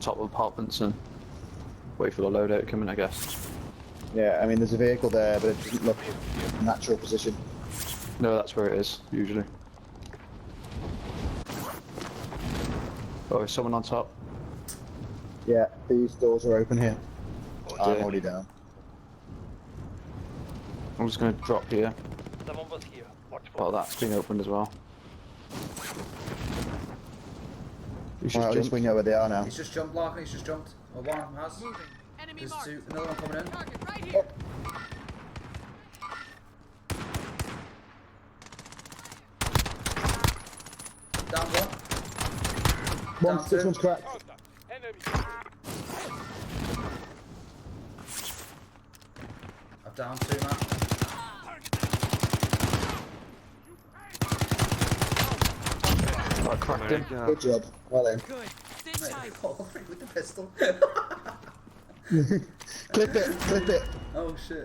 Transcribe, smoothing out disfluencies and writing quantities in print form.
top of apartments and wait for the loadout coming, I guess. Yeah, I mean, there's a vehicle there, but it doesn't look a natural position. No, that's where it is, usually. Oh, there's someone on top. Yeah, these doors are open here. dear. I'm already down. I'm just going to drop here. Someone was here. Watch for Oh, that's been opened as well. He's Alright, just at least jumped. we know where they are now. He's just jumped, Larkin. He's just jumped. Or one has. Moving. Enemy There's marked. two. Another one coming in. Target right here. Down one. Down This two. one's cracked. I've down two, man. I cracked him. Good job. Well then. Good. Stay Mate, tight. oh, with the pistol. Clip it, clip it. Oh shit.